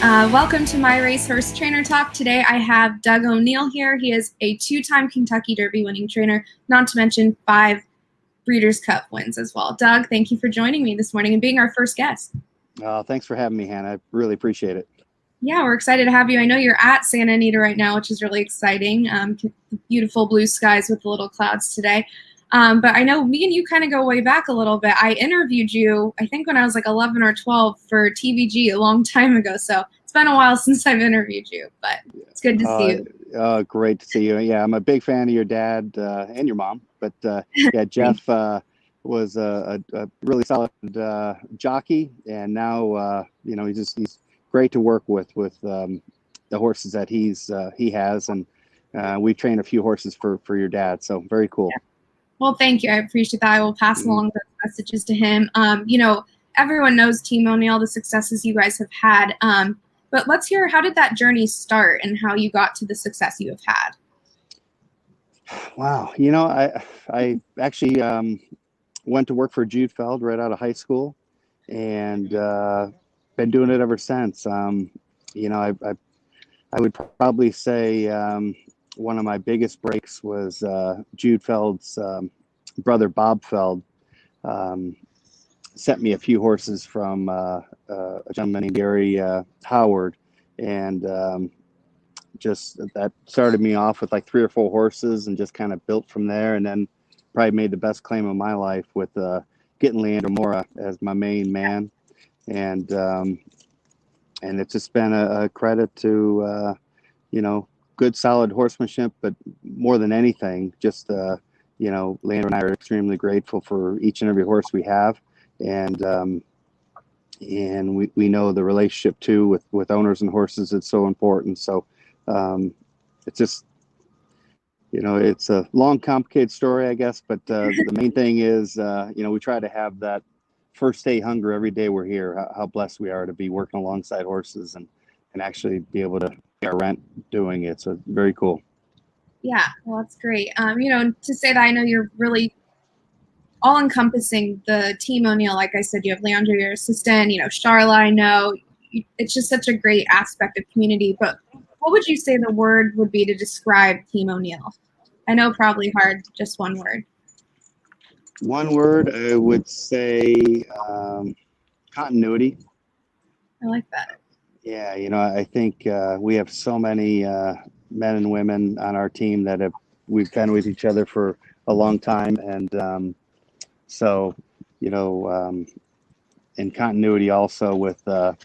Welcome to My Racehorse Trainer Talk. Today I have Doug ONeill here. He is a two-time Kentucky Derby winning trainer, not to mention 5 Breeders' Cup wins as well. Doug, thank you for joining me this morning and being our first guest. Thanks for having me, Hannah. I really appreciate it. Yeah, we're excited to have you. I know you're at Santa Anita right now, which is really exciting. Beautiful blue skies with the little clouds today. But I know me and you kind of go way back a little bit. I interviewed you, I think when I was like 11 or 12 for TVG a long time ago. So it's been a while since I've interviewed you, but it's good to see you. Great to see you. Yeah, I'm a big fan of your dad and your mom. But yeah, Jeff was a really solid jockey, and now he's great to work with the horses that he has, and we trained a few horses for your dad. So very cool. Yeah. Well, thank you. I appreciate that. I will pass along those messages to him. Everyone knows Team ONeill, the successes you guys have had. But let's hear, how did that journey start and how you got to the success you have had? Wow. I actually went to work for Jude Feld right out of high school, and been doing it ever since. I would probably say one of my biggest breaks was Jude Feld's brother, Bob Feld, sent me a few horses from a gentleman named Gary Howard. And just that started me off with like 3 or 4 horses and just kind of built from there. And then probably made the best claim of my life with getting Leandro Mora as my main man. And it's just been a credit to, good, solid horsemanship, but more than anything, just, Leandro and I are extremely grateful for each and every horse we have. And we know the relationship too with owners and horses. It's so important. So it's just, it's a long, complicated story, I guess. But the main thing is, we try to have that first day hunger every day we're here. How blessed we are to be working alongside horses and actually be able to pay our rent doing it. So very cool. Yeah, well, that's great. To say that, I know you're really all-encompassing the Team ONeill. Like I said, you have Leandro, your assistant, Charla, I know. It's just such a great aspect of community. But what would you say the word would be to describe Team ONeill? I know probably hard, just one word. One word, I would say continuity. I like that. Yeah, I think we have so many men and women on our team that we've been with each other for a long time, and so in continuity also with the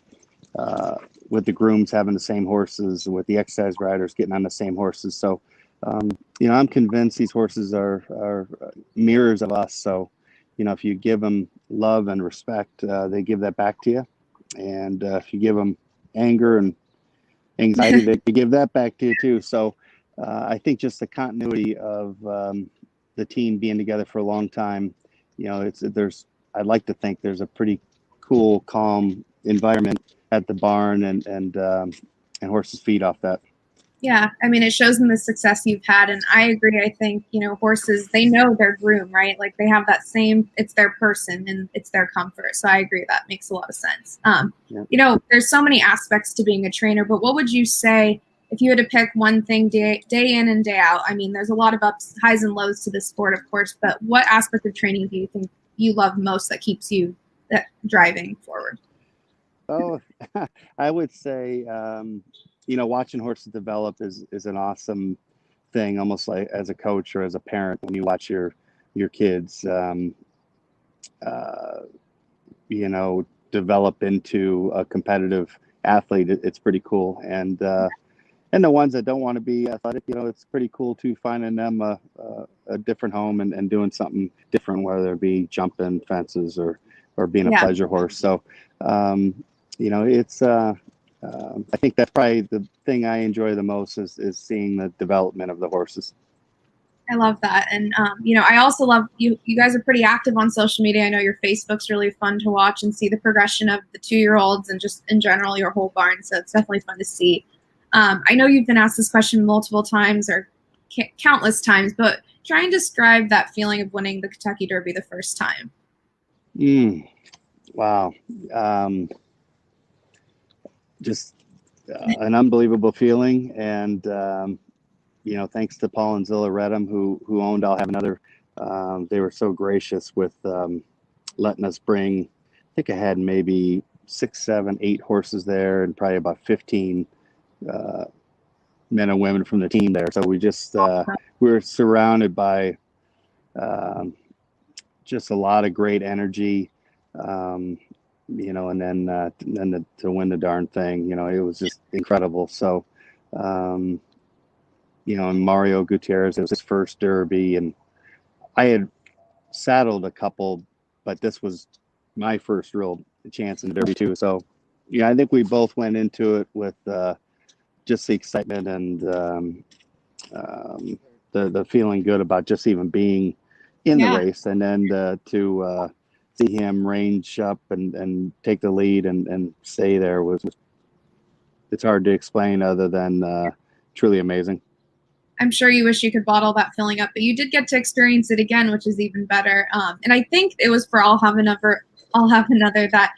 grooms having the same horses, with the exercise riders getting on the same horses. So I'm convinced these horses are mirrors of us. So if you give them love and respect, they give that back to you, and if you give them anger and anxiety, they give that back to you too. So I think just the continuity of the team being together for a long time, I'd like to think there's a pretty cool, calm environment at the barn, and horses feed off that. Yeah, I mean, it shows in the success you've had, and I agree. I think, horses, they know their groom, right? Like they have that same, it's their person and it's their comfort. So I agree, that makes a lot of sense. Yeah. There's so many aspects to being a trainer, but what would you say if you had to pick one thing day in and day out? I mean, there's a lot of highs and lows to this sport, of course, but what aspect of training do you think you love most that keeps you driving forward? Oh, I would say, watching horses develop is an awesome thing, almost like as a coach or as a parent, when you watch your kids, develop into a competitive athlete. It's pretty cool. And the ones that don't want to be athletic, it's pretty cool too, finding them a different home and doing something different, whether it be jumping fences or being a pleasure horse. So, it's I think that's probably the thing I enjoy the most is seeing the development of the horses. I love that. And, I also love you guys are pretty active on social media. I know your Facebook's really fun to watch and see the progression of the 2-year-olds and just in general, your whole barn. So it's definitely fun to see. I know you've been asked this question multiple times or countless times, but try and describe that feeling of winning the Kentucky Derby the first time. Wow. Just an unbelievable feeling. And, thanks to Paul and Zilla Redham, who owned I'll Have Another. They were so gracious with letting us bring, I think I had maybe 6, 7, 8 horses there, and probably about 15 men and women from the team there. So we just we were surrounded by just a lot of great energy, and then to win the darn thing, it was just incredible. So, and Mario Gutierrez, it was his first Derby, and I had saddled a couple, but this was my first real chance in the Derby too. So, I think we both went into it with just the excitement and the feeling good about just even being in the race, and then to see him range up and take the lead and stay there was it's hard to explain other than truly amazing. I'm sure you wish you could bottle that feeling up, but you did get to experience it again, which is even better. And I think it was for I'll Have Another that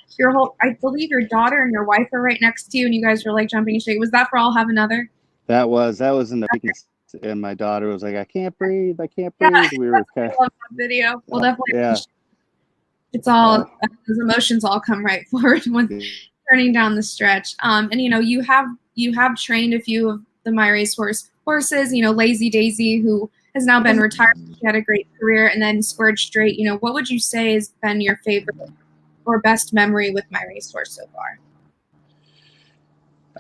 I believe your daughter and your wife were right next to you, and you guys were like jumping and shaking. Was that for I'll Have Another? That was in the weakness, and my daughter was like, I can't breathe. We were I love that video. We'll definitely. It's all those emotions all come right forward when turning down the stretch. And you have trained a few of the MyRacehorse horses. Lazy Daisy, who has now been retired. She had a great career, and then Scored Straight. What would you say has been your favorite or best memory with MyRacehorse so far?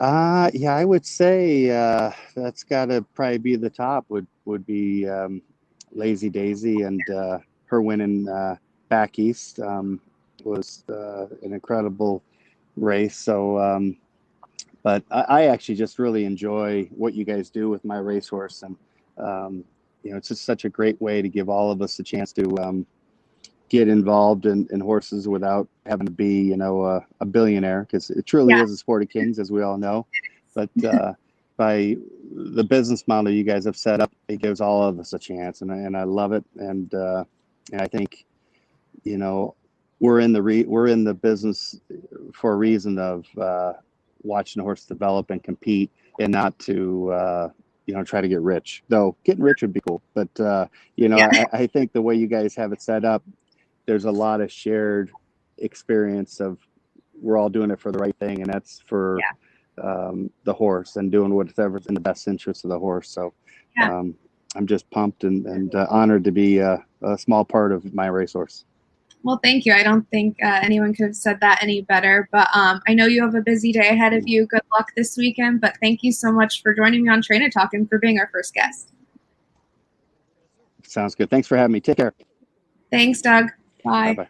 I would say that's got to probably be the top. Would be Lazy Daisy, and her winning back east was an incredible race. So, but I actually just really enjoy what you guys do with MyRacehorse, and it's just such a great way to give all of us a chance to get involved in horses without having to be, a billionaire, because it truly is a sport of kings, as we all know. But by the business model you guys have set up, it gives all of us a chance, and I love it. And I think, we're in the business for a reason of watching the horse develop and compete, and not to try to get rich. Though getting rich would be cool, but I think the way you guys have it set up, there's a lot of shared experience of we're all doing it for the right thing, and that's for the horse, and doing whatever's in the best interest of the horse. So I'm just pumped and honored to be a small part of MyRacehorse. Well, thank you. I don't think anyone could have said that any better, but I know you have a busy day ahead of you. Good luck this weekend, but thank you so much for joining me on Trainer Talk and for being our first guest. Sounds good. Thanks for having me. Take care. Thanks, Doug. Bye. Bye-bye.